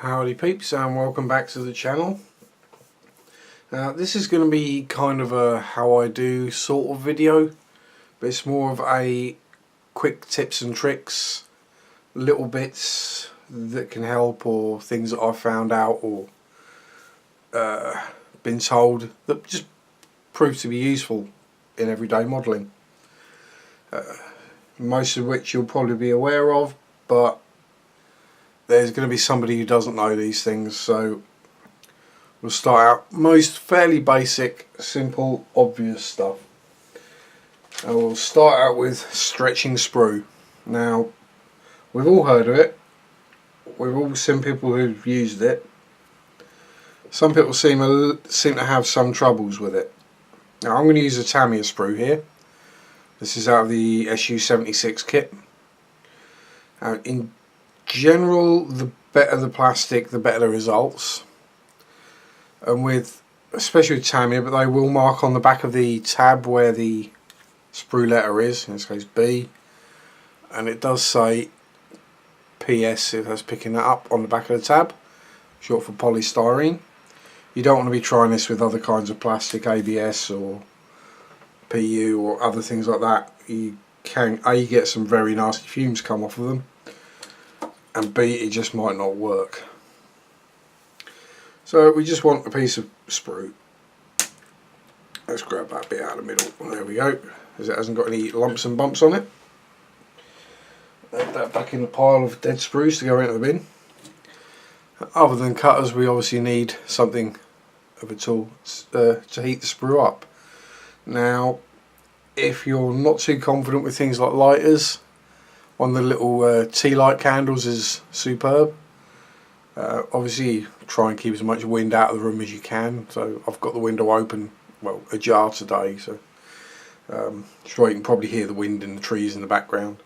Howdy peeps, and welcome back to the channel. Now this is going to be kind of a how I do sort of video, but it's more of a quick tips and tricks, little bits that can help, or things that I've found out or been told that just prove to be useful in everyday modelling. Most of which you'll probably be aware of, but there's going to be somebody who doesn't know these things, so we'll start out most fairly basic, simple, obvious stuff. And we'll start out with stretching sprue. Now, we've all heard of it, we've all seen people who've used it. Some people seem to have some troubles with it. Now I'm going to use a Tamiya sprue here. This is out of the SU-76 kit. In general, the better the plastic, the better the results. And with, especially with Tamiya, but they will mark on the back of the tab where the sprue letter is, in this case B, and it does say PS if that's picking that up on the back of the tab, short for polystyrene. You don't want to be trying this with other kinds of plastic, ABS or PU or other things like that. You can A, get some very nasty fumes come off of them, and B, it just might not work. So we just want a piece of sprue. Let's grab that bit out of the middle. There we go, as it hasn't got any lumps and bumps on it. Add that back in the pile of dead sprues to go into the bin. Other than cutters, we obviously need something of a tool to heat the sprue up. Now, if you're not too confident with things like lighters, one of the little tea light candles is superb. Obviously try and keep as much wind out of the room as you can, so I've got the window open, well, ajar today, so sure you can probably hear the wind in the trees in the background.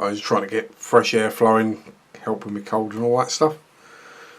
I was trying to get fresh air flowing, helping with cold and all that stuff.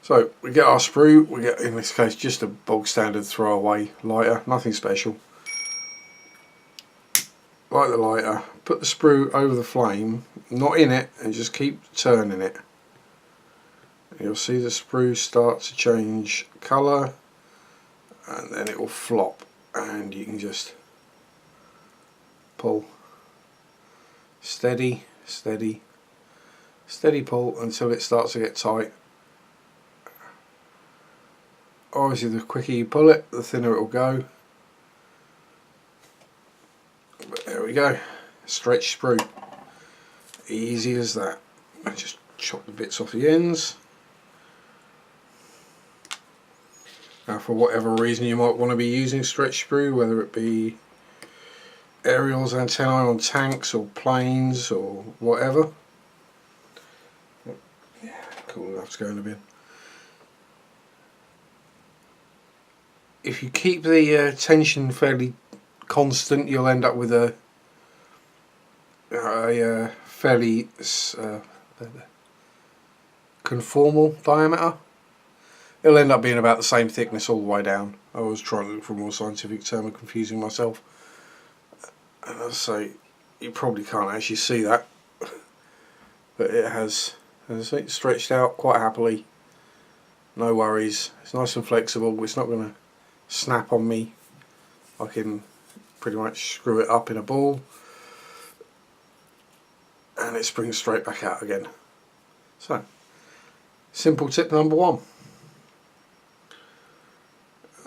So we get our sprue, we get, in this case, just a bog standard throwaway lighter, nothing special. Light the lighter, put the sprue over the flame, not in it, and just keep turning it. You'll see the sprue start to change colour, and then it will flop, and you can just pull. Steady, steady, steady pull until it starts to get tight. Obviously the quicker you pull it, the thinner it will go. But there we go, stretch sprue. Easy as that. I just chop the bits off the ends. Now, for whatever reason you might want to be using stretch sprue, whether it be aerials, antennae on tanks or planes or whatever. Yeah, cool enough to go in the bin. If you keep the tension fairly constant, you'll end up with a fairly conformal diameter. It'll end up being about the same thickness all the way down. I was trying to look for a more scientific term and confusing myself. And as I say, you probably can't actually see that, but it has, as I say, stretched out quite happily. No worries. It's nice and flexible. It's not going to snap on me. I can pretty much screw it up in a ball, and it springs straight back out again. So, simple tip number one.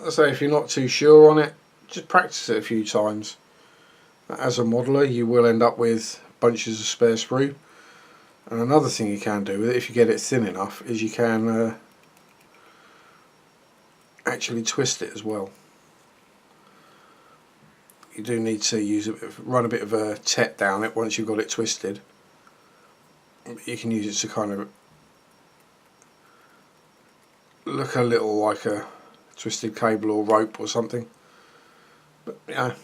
I say, if you're not too sure on it, just practice it a few times. As a modeller, you will end up with bunches of spare sprue, and another thing you can do with it, if you get it thin enough, is you can actually twist it as well. You do need to run a bit of a tet down it once you've got it twisted. You can use it to kind of look a little like a twisted cable or rope or something. But yeah,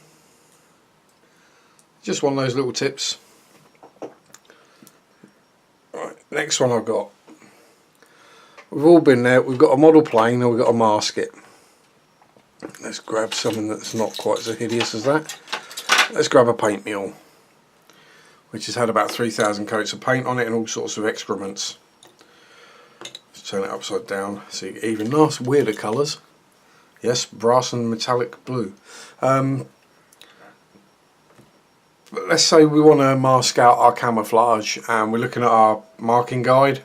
just one of those little tips. Right, next one I've got. We've all been there, we've got a model plane or we've got to mask it. Let's grab something that's not quite so hideous as that. Let's grab a paint mule, which has had about 3,000 coats of paint on it and all sorts of excrements. Let's turn it upside down so you get even nice weirder colours. Yes, brass and metallic blue. But let's say we want to mask out our camouflage and we're looking at our marking guide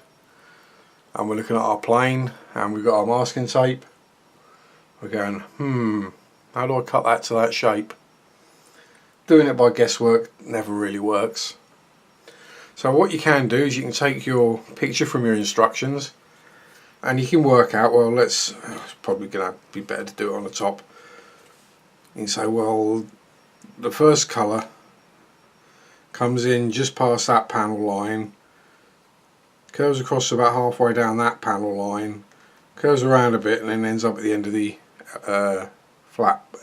and we're looking at our plane and we've got our masking tape. We're going, how do I cut that to that shape? Doing it by guesswork never really works. So what you can do is you can take your picture from your instructions and you can work out, well, it's probably going to be better to do it on the top. You can say, well, the first colour comes in just past that panel line, curves across about halfway down that panel line, curves around a bit and then ends up at the end of the flap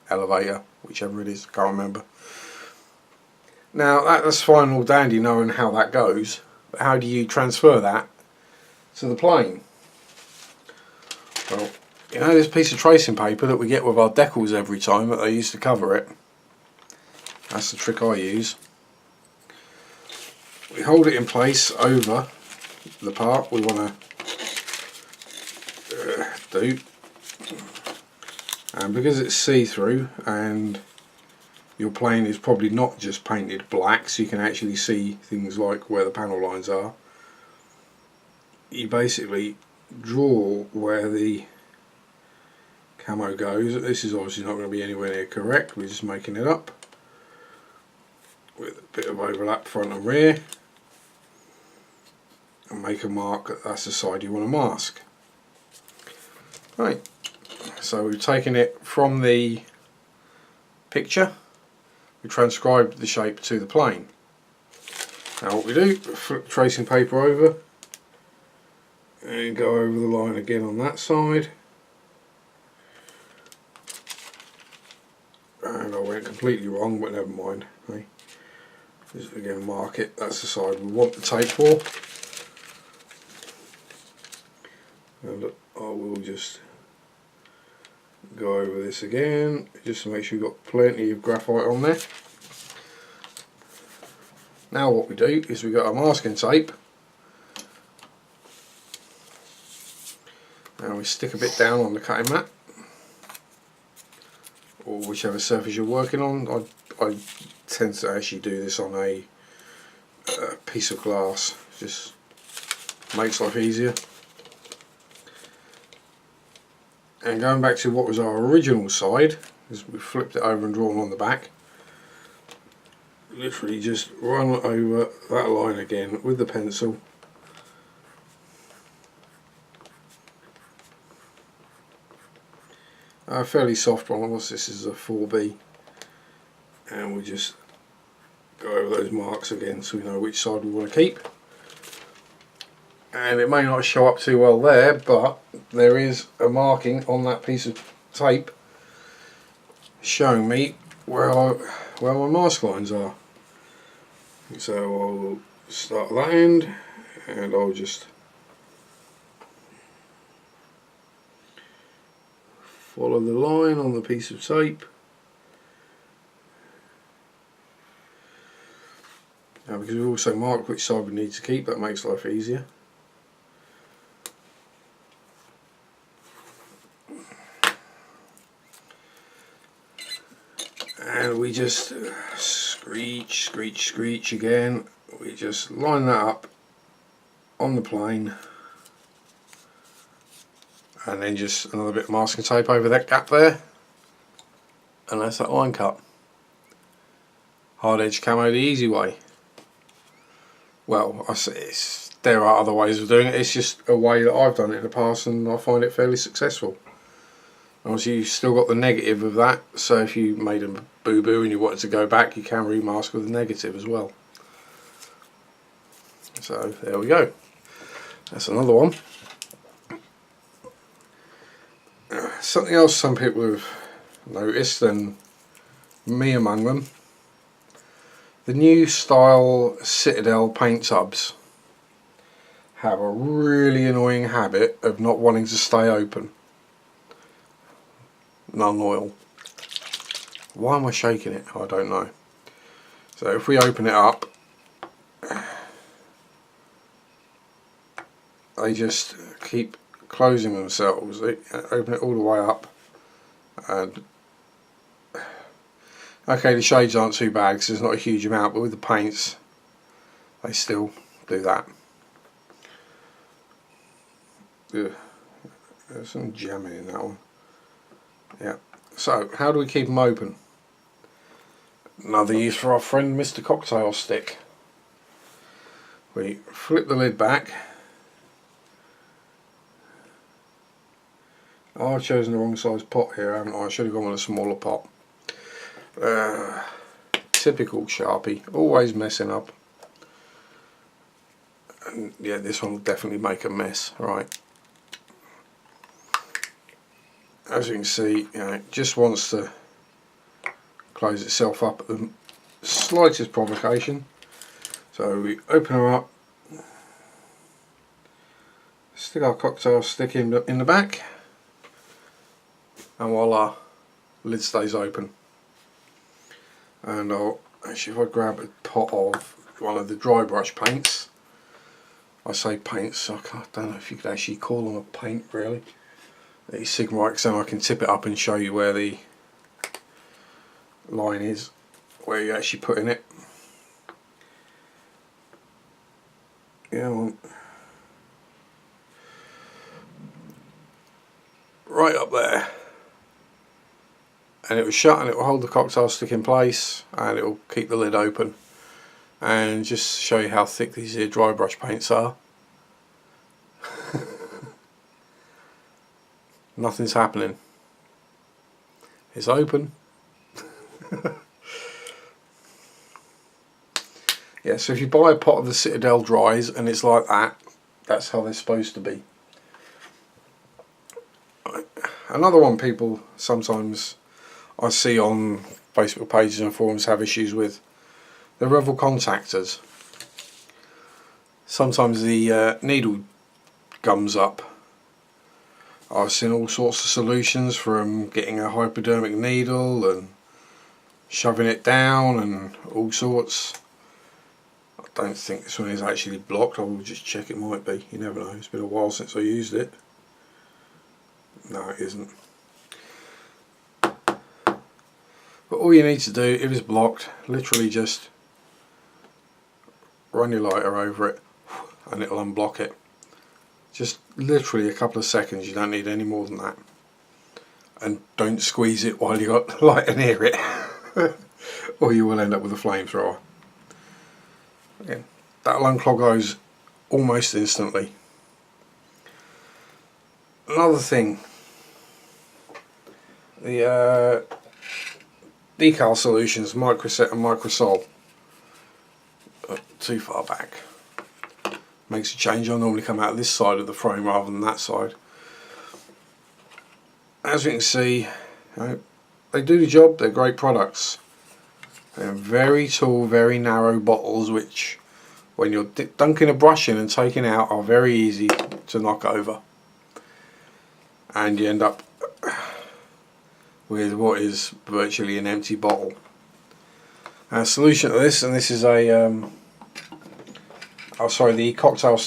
elevator, whichever it is, can't remember. Now that's fine and all dandy knowing how that goes, but how do you transfer that to the plane? Well, you know this piece of tracing paper that we get with our decals every time that they use to cover it? That's the trick I use. We hold it in place over the part we want to do, and because it's see-through and your plane is probably not just painted black so you can actually see things like where the panel lines are, you basically draw where the camo goes. This is obviously not going to be anywhere near correct, we're just making it up with a bit of overlap front and rear, and make a mark. That's the side you want to mask. Right, so we've taken it from the picture, we transcribed the shape to the plane. Now what we do, flip tracing paper over and go over the line again on that side, and I went completely wrong, but never mind. Okay. Just again mark it, that's the side we want the tape for, and I will just go over this again just to make sure you've got plenty of graphite on there. Now what we do is we got our masking tape and we stick a bit down on the cutting mat or whichever surface you're working on. I tend to actually do this on a piece of glass, just makes life easier. And going back to what was our original side, is we flipped it over and drawn on the back, literally just run over that line again with the pencil, a fairly soft one, unless this is a 4B, and we just go over those marks again so we know which side we want to keep. And it may not show up too well there, but there is a marking on that piece of tape showing me where my mask lines are. So I'll start at that end and I'll just follow the line on the piece of tape. Now because we've also marked which side we need to keep, that makes life easier. And we just screech, screech, screech again. We just line that up on the plane and then just another bit of masking tape over that gap there, and that's that line cut. Hard edge camo the easy way. Well, there are other ways of doing it, it's just a way that I've done it in the past and I find it fairly successful. Obviously you've still got the negative of that, so if you made a boo-boo and you wanted to go back, you can remask with the negative as well. So there we go, that's another one. Something else some people have noticed, and me among them, the new style Citadel paint tubs have a really annoying habit of not wanting to stay open. Non-oil. Why am I shaking it? I don't know. So if we open it up, they just keep closing themselves. They open it all the way up, and okay, the shades aren't too bad because there's not a huge amount, but with the paints they still do that. Ugh. There's some jamming in that one. Yeah. So how do we keep them open? Another use for our friend Mr. Cocktail Stick. We flip the lid back. Oh, I've chosen the wrong size pot here, haven't I? I should have gone with a smaller pot. Typical Sharpie, always messing up. And yeah, this one will definitely make a mess. Right. As you can see, it just wants to close itself up at the slightest provocation. So we open her up, stick our cocktail stick in the back, and voila, lid stays open. And actually, if I grab a pot of one of the dry brush paints, I say paints, I don't know if you could actually call them a paint really. These Sigma-X, then I can tip it up and show you where the line is, where you're actually putting it. Yeah, well, right up there, and it will shut and it will hold the cocktail stick in place, and it will keep the lid open. And just show you how thick these here dry brush paints are. Nothing's happening. It's open. Yeah, so if you buy a pot of the Citadel Dries and it's like that, that's how they're supposed to be. Another one people sometimes I see on Facebook pages and forums have issues with, the Revel contactors. Sometimes the needle gums up. I've seen all sorts of solutions, from getting a hypodermic needle and shoving it down and all sorts. I don't think this one is actually blocked. I will just check, it might be, you never know, it's been a while since I used it. No, it isn't. But all you need to do, if it's blocked, literally just run your lighter over it and it'll unblock it. Just literally a couple of seconds, you don't need any more than that. And don't squeeze it while you've got the lighter near it or you will end up with a flamethrower. Again, that'll unclog those almost instantly. Another thing, the decal solutions, Microset and Microsol, too far back. Makes a change. I normally come out this side of the frame rather than that side. As you can see, they do the job. They're great products. They're very tall, very narrow bottles, which when you're dunking a brush in and taking out are very easy to knock over, and you end up with what is virtually an empty bottle. Solution to this, and this is a the cocktail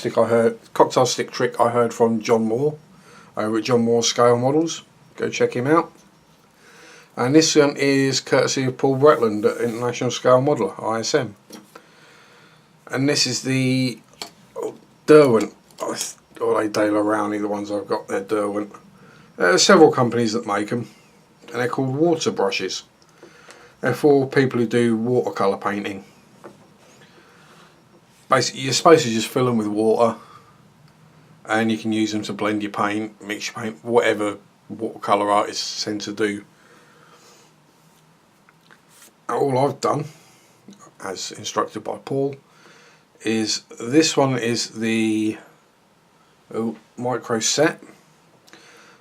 stick trick I heard from John Moore over at John Moore Scale Models. Go check him out. And this one is courtesy of Paul Bretland at International Scale Modeler, ISM. And this is the Derwent, or they Dale Rowney, the ones I've got, they're Derwent. There are several companies that make them, and they're called water brushes. They're for people who do watercolour painting. Basically, you're supposed to just fill them with water, and you can use them to blend your paint, mix your paint, whatever watercolour artists tend to do. All I've done, as instructed by Paul, is this one is the Micro Set,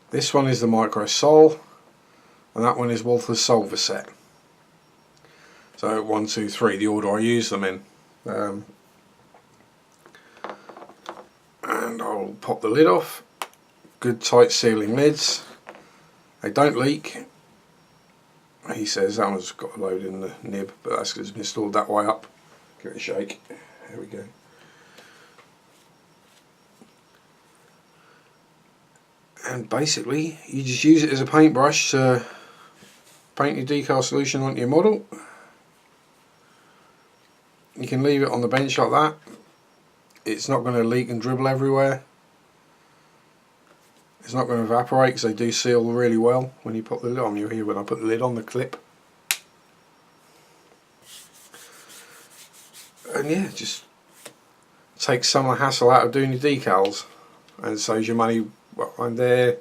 this one is the Micro Sol, and that one is Walther's Solver Set. So 1, 2, 3, the order I use them in. And I'll pop the lid off. Good tight sealing lids. They don't leak. He says that one's got a load in the nib, but that's because it's been installed that way up. Give it a shake. There we go. And basically you just use it as a paintbrush to paint your decal solution onto your model. You can leave it on the bench like that. It's not going to leak and dribble everywhere. It's not going to evaporate because they do seal really well when you put the lid on. You'll hear when I put the lid on the clip. And yeah, just takes some of the hassle out of doing your decals and saves your money. And they're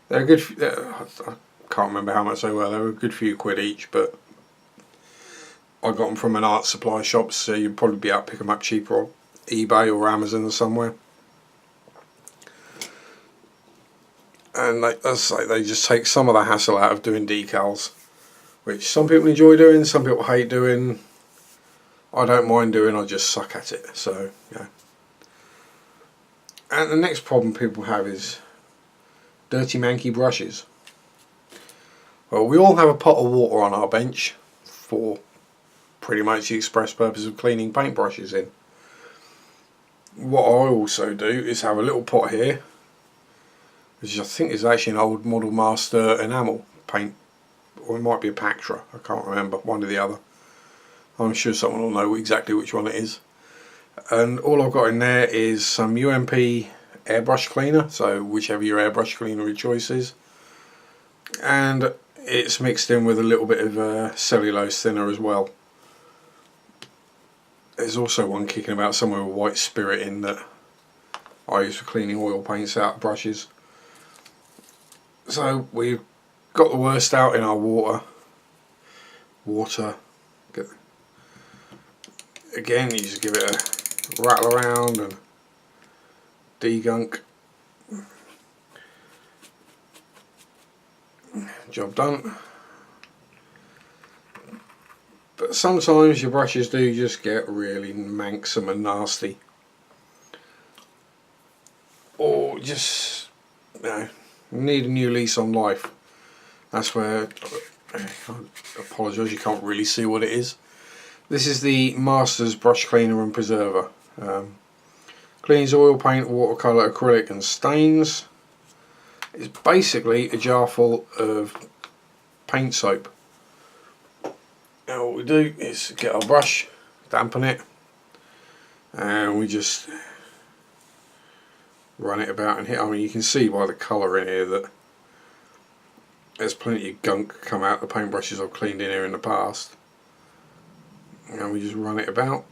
a good. I can't remember how much they were. They were a good few quid each, but I got them from an art supply shop, so you'd probably be able to pick them up cheaper on eBay or Amazon or somewhere. And as I say, they just take some of the hassle out of doing decals, which some people enjoy doing, some people hate doing. I don't mind doing, I just suck at it. So yeah. And the next problem people have is dirty manky brushes. Well, we all have a pot of water on our bench for pretty much the express purpose of cleaning paintbrushes in. What I also do is have a little pot here, which I think is actually an old Model Master enamel paint, or it might be a Pactra, I can't remember, one or the other. I'm sure someone will know exactly which one it is. And all I've got in there is some UMP airbrush cleaner, so whichever your airbrush cleaner of choice is, and it's mixed in with a little bit of cellulose thinner as well. There's also one kicking about somewhere with white spirit in that I use for cleaning oil paints out of brushes. So we've got the worst out in our water. Again, you just give it a rattle around and degunk. Job done. But sometimes your brushes do just get really manxome and nasty, or just, you know, need a new lease on life. That's where I apologise, you can't really see what it is. This is the Masters Brush Cleaner and Preserver. Cleans oil, paint, watercolour, acrylic and stains. It's basically a jar full of paint soap. Now what we do is get our brush, dampen it, and we just run it about and hit. I mean, you can see by the colour in here that there's plenty of gunk come out the paintbrushes I've cleaned in here in the past. And we just run it about,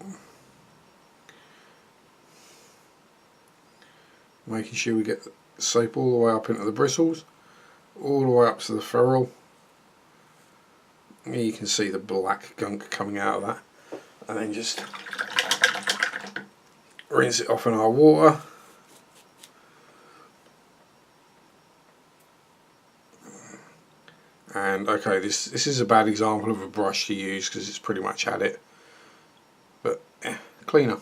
making sure we get the soap all the way up into the bristles, all the way up to the ferrule. You can see the black gunk coming out of that, and then just rinse it off in our water. And okay, this is a bad example of a brush to use because it's pretty much had it, but cleaner.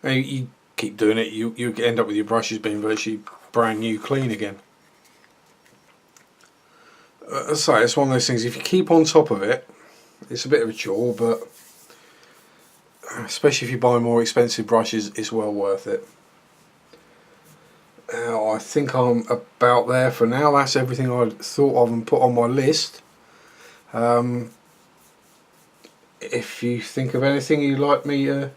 And you keep doing it, you end up with your brushes being virtually brand new clean again. So it's one of those things, if you keep on top of it, it's a bit of a chore, but especially if you buy more expensive brushes, it's well worth it. Now I think I'm about there for now. That's everything I thought of and put on my list. If you think of anything you'd like me to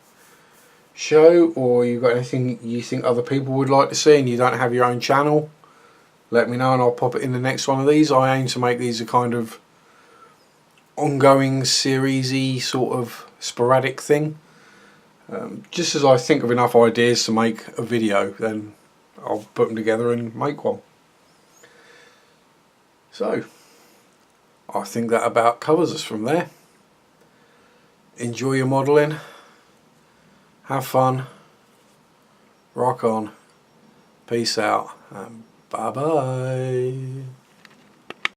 show, or you've got anything you think other people would like to see and you don't have your own channel, let me know and I'll pop it in the next one of these. I aim to make these a kind of ongoing series-y sort of sporadic thing. Just as I think of enough ideas to make a video, then I'll put them together and make one. So I think that about covers us from there. Enjoy your modelling, have fun, rock on, peace out, and bye bye.